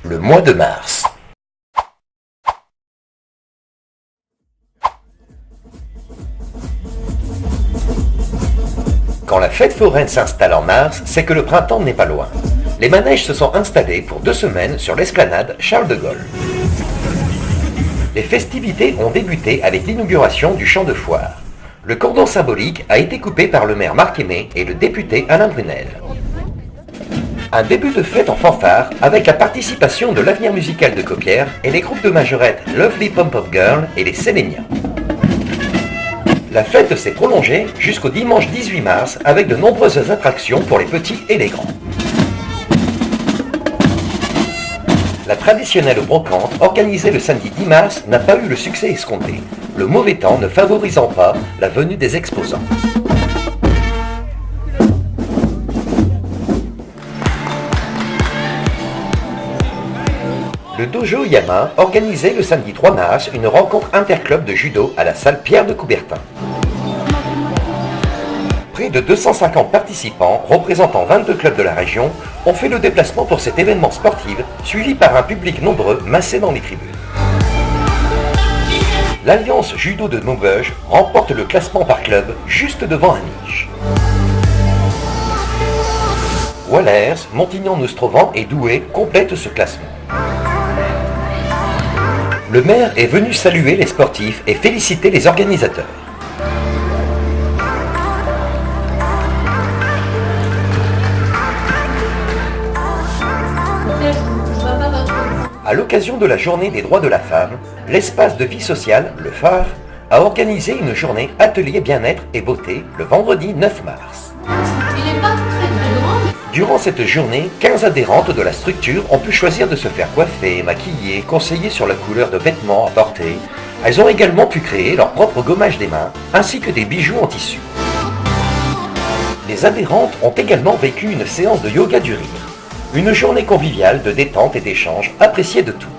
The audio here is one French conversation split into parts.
Le mois de mars. Quand la fête foraine s'installe en mars, c'est que le printemps n'est pas loin. Les manèges se sont installés pour 2 semaines sur l'esplanade Charles de Gaulle. Les festivités ont débuté avec l'inauguration du champ de foire. Le cordon symbolique a été coupé par le maire Marc Aimé et le député Alain Brunel. Un début de fête en fanfare avec la participation de l'Avenir musical de Copières et les groupes de majorettes Lovely Pom-Pom Girl et les Séléniens. La fête s'est prolongée jusqu'au dimanche 18 mars avec de nombreuses attractions pour les petits et les grands. La traditionnelle brocante organisée le samedi 10 mars n'a pas eu le succès escompté, le mauvais temps ne favorisant pas la venue des exposants. Le Dojo Yama organisait le samedi 3 mars une rencontre interclub de judo à la salle Pierre de Coubertin. Près de 250 participants, représentant 22 clubs de la région, ont fait le déplacement pour cet événement sportif, suivi par un public nombreux massé dans les tribunes. L'Alliance Judo de Maubeuge remporte le classement par club, juste devant Aniche. Wallers, Montignon-Nostrovan et Douai complètent ce classement. Le maire est venu saluer les sportifs et féliciter les organisateurs. À l'occasion de la journée des droits de la femme, l'espace de vie sociale, le phare, a organisé une journée atelier bien-être et beauté le vendredi 9 mars. Durant cette journée, 15 adhérentes de la structure ont pu choisir de se faire coiffer, maquiller, conseiller sur la couleur de vêtements à porter. Elles ont également pu créer leur propre gommage des mains, ainsi que des bijoux en tissu. Les adhérentes ont également vécu une séance de yoga du rire. Une journée conviviale de détente et d'échange appréciée de toutes.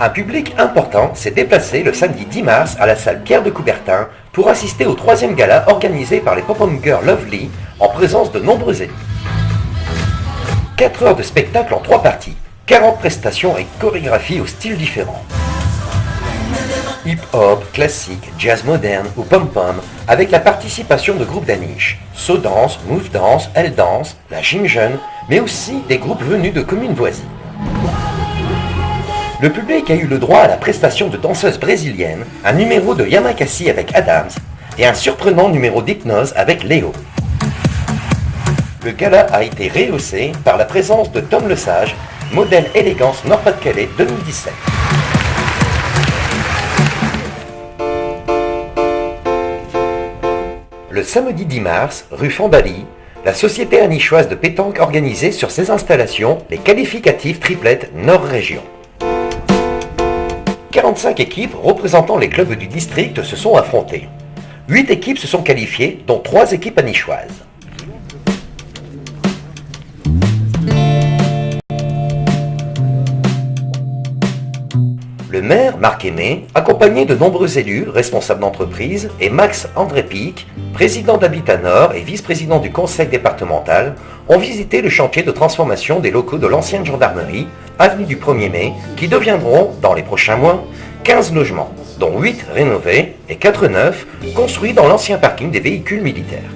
Un public important s'est déplacé le samedi 10 mars à la salle Pierre de Coubertin pour assister au 3e gala organisé par les Pom-Pom Girl Lovely en présence de nombreux élus. 4 heures de spectacle en 3 parties, 40 prestations et chorégraphies aux styles différents. Hip-hop, classique, jazz moderne ou pom-pom avec la participation de groupes d'Aniche, So Dance, Move Dance, Elle Dance, la Gym Jeune, mais aussi des groupes venus de communes voisines. Le public a eu le droit à la prestation de danseuses brésiliennes, un numéro de Yamakasi avec Adams et un surprenant numéro d'hypnose avec Léo. Le gala a été rehaussé par la présence de Tom Lesage, modèle élégance Nord-Pas-de-Calais 2017. Le samedi 10 mars, rue Fambali, la société anichoise de pétanque organisait sur ses installations les qualificatifs triplettes Nord-Région. 45 équipes représentant les clubs du district se sont affrontées. 8 équipes se sont qualifiées, dont 3 équipes anichoises. Le maire, Marc Aimé, accompagné de nombreux élus, responsables d'entreprise, et Max André Pic, président d'Habitat Nord et vice-président du conseil départemental, ont visité le chantier de transformation des locaux de l'ancienne gendarmerie, avenue du 1er mai, qui deviendront, dans les prochains mois, 15 logements, dont 8 rénovés et 4 neufs, construits dans l'ancien parking des véhicules militaires.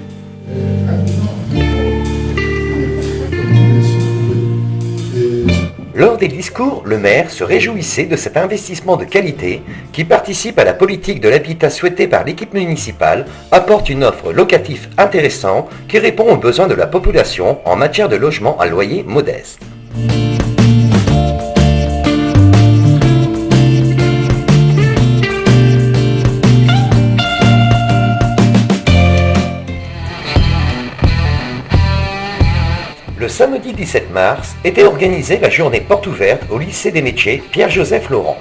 Lors des discours, le maire se réjouissait de cet investissement de qualité qui participe à la politique de l'habitat souhaitée par l'équipe municipale, apporte une offre locative intéressante qui répond aux besoins de la population en matière de logement à loyer modeste. Le samedi 17 mars était organisée la journée porte ouverte au lycée des métiers Pierre-Joseph Laurent.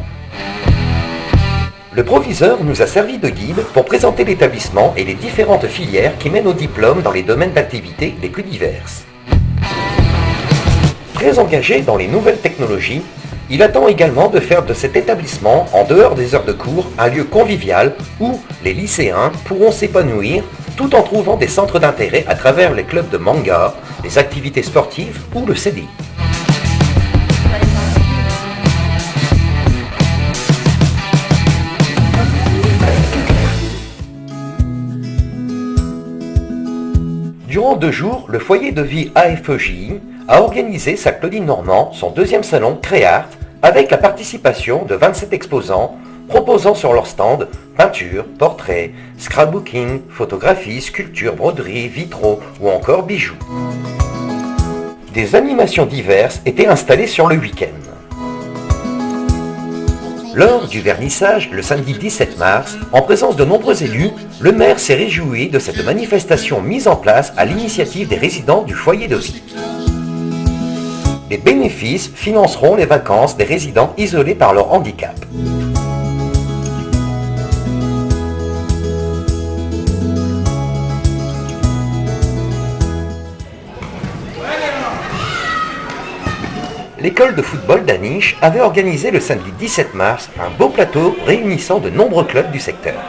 Le proviseur nous a servi de guide pour présenter l'établissement et les différentes filières qui mènent au diplôme dans les domaines d'activité les plus diverses. Très engagé dans les nouvelles technologies, il attend également de faire de cet établissement, en dehors des heures de cours, un lieu convivial où les lycéens pourront s'épanouir tout en trouvant des centres d'intérêt à travers les clubs de manga, les activités sportives ou le CDI. Durant 2 jours, le foyer de vie AFEJI a organisé sa Claudine Normand, son 2e salon Créart, avec la participation de 27 exposants proposant sur leur stand peinture, portraits, scrapbooking, photographie, sculpture, broderie, vitraux ou encore bijoux. Des animations diverses étaient installées sur le week-end. Lors du vernissage, le samedi 17 mars, en présence de nombreux élus, le maire s'est réjoui de cette manifestation mise en place à l'initiative des résidents du foyer de vie. Les bénéfices financeront les vacances des résidents isolés par leur handicap. L'école de football d'Aniche avait organisé le samedi 17 mars un beau plateau réunissant de nombreux clubs du secteur.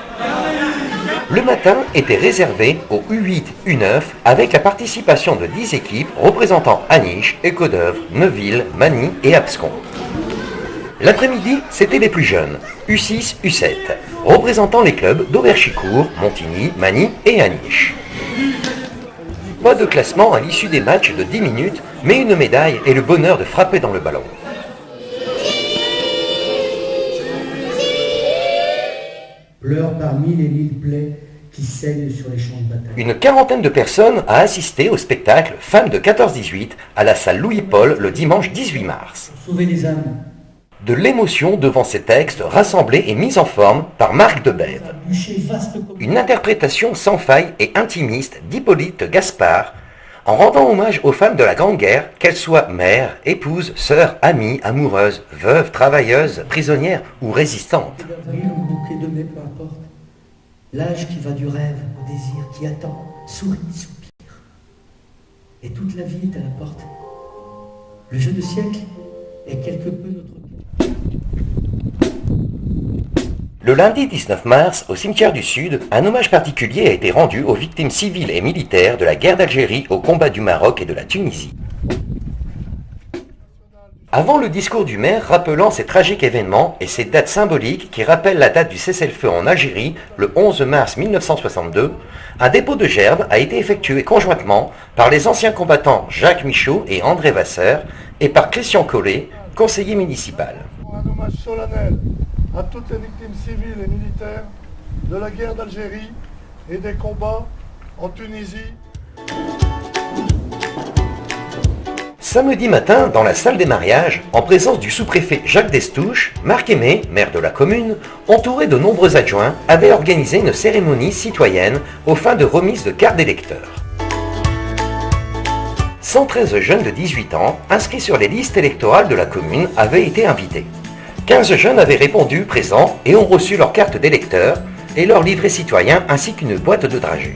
Le matin était réservé au U8, U9 avec la participation de 10 équipes représentant Aniche, Écodœuvre, Neuville, Magny et Abscon. L'après-midi, c'était les plus jeunes, U6, U7, représentant les clubs d'Auverchicourt, Montigny, Magny et Aniche. Pas de classement à l'issue des matchs de 10 minutes, mais une médaille et le bonheur de frapper dans le ballon. Pleure parmi les 1000 plaies qui saignent sur les champs de bataille. Une quarantaine de personnes a assisté au spectacle Femmes de 14-18 à la salle Louis-Paul le dimanche 18 mars. Sauver les âmes. De l'émotion devant ces textes rassemblés et mis en forme par Marc Debève. Une interprétation sans faille et intimiste d'Hippolyte Gaspard, en rendant hommage aux femmes de la Grande Guerre, qu'elles soient mères, épouses, sœurs, amies, amoureuses, veuves, travailleuses, prisonnières ou résistantes. Le bouquet de mai, peu importe. L'âge qui va du rêve au désir, qui attend, sourit, soupire. Et toute la vie est à la porte. Le jeu de siècle est quelque peu notre... Le lundi 19 mars, au cimetière du Sud, un hommage particulier a été rendu aux victimes civiles et militaires de la guerre d'Algérie au combat du Maroc et de la Tunisie. Avant le discours du maire rappelant ces tragiques événements et ces dates symboliques qui rappellent la date du cessez-le-feu en Algérie, le 11 mars 1962, un dépôt de gerbes a été effectué conjointement par les anciens combattants Jacques Michaud et André Vasseur et par Christian Collet, conseiller municipal. Un hommage solennel à toutes les victimes civiles et militaires de la guerre d'Algérie et des combats en Tunisie. Samedi matin, dans la salle des mariages, en présence du sous-préfet Jacques Destouches, Marc Aimé, maire de la commune, entouré de nombreux adjoints, avait organisé une cérémonie citoyenne aux fins de remise de cartes d'électeurs. 113 jeunes de 18 ans, inscrits sur les listes électorales de la commune, avaient été invités. 15 jeunes avaient répondu présents et ont reçu leur carte d'électeur et leur livret citoyen ainsi qu'une boîte de dragées.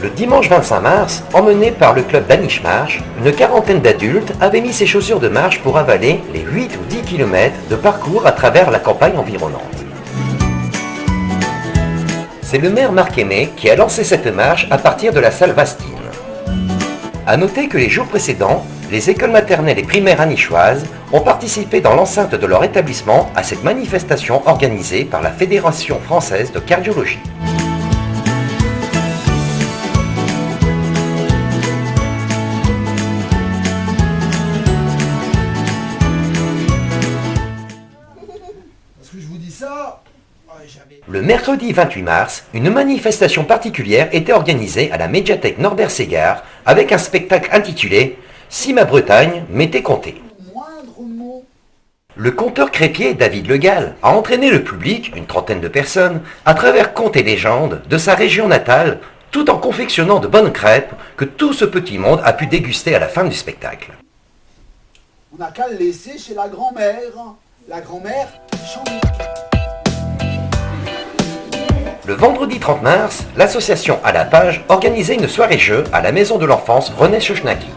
Le dimanche 25 mars, emmené par le club d'Aniche Marche, une quarantaine d'adultes avaient mis ses chaussures de marche pour avaler les 8 ou 10 km de parcours à travers la campagne environnante. C'est le maire Marc Aimé qui a lancé cette marche à partir de la salle Vastine. A noter que les jours précédents, les écoles maternelles et primaires anichoises ont participé dans l'enceinte de leur établissement à cette manifestation organisée par la Fédération française de cardiologie. Le mercredi 28 mars, une manifestation particulière était organisée à la médiathèque Norbert Ségard avec un spectacle intitulé « Si ma Bretagne m'était comptée ». Le conteur crépier David Le Gall a entraîné le public, une trentaine de personnes, à travers contes et légendes de sa région natale, tout en confectionnant de bonnes crêpes que tout ce petit monde a pu déguster à la fin du spectacle. On n'a qu'à le laisser chez la grand-mère. La grand-mère chante. Le vendredi 30 mars, l'association À la Page organisait une soirée-jeu à la maison de l'enfance René Chochnaki.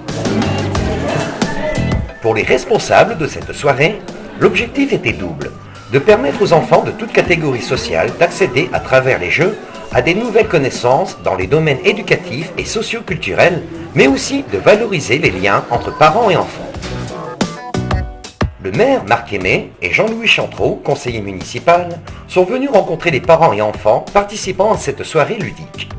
Pour les responsables de cette soirée, l'objectif était double. de permettre aux enfants de toute catégorie sociale d'accéder à travers les jeux à des nouvelles connaissances dans les domaines éducatifs et socio-culturels, mais aussi de valoriser les liens entre parents et enfants. Le maire Marc Aimé et Jean-Louis Chantreau, conseiller municipal, sont venus rencontrer les parents et enfants participant à cette soirée ludique.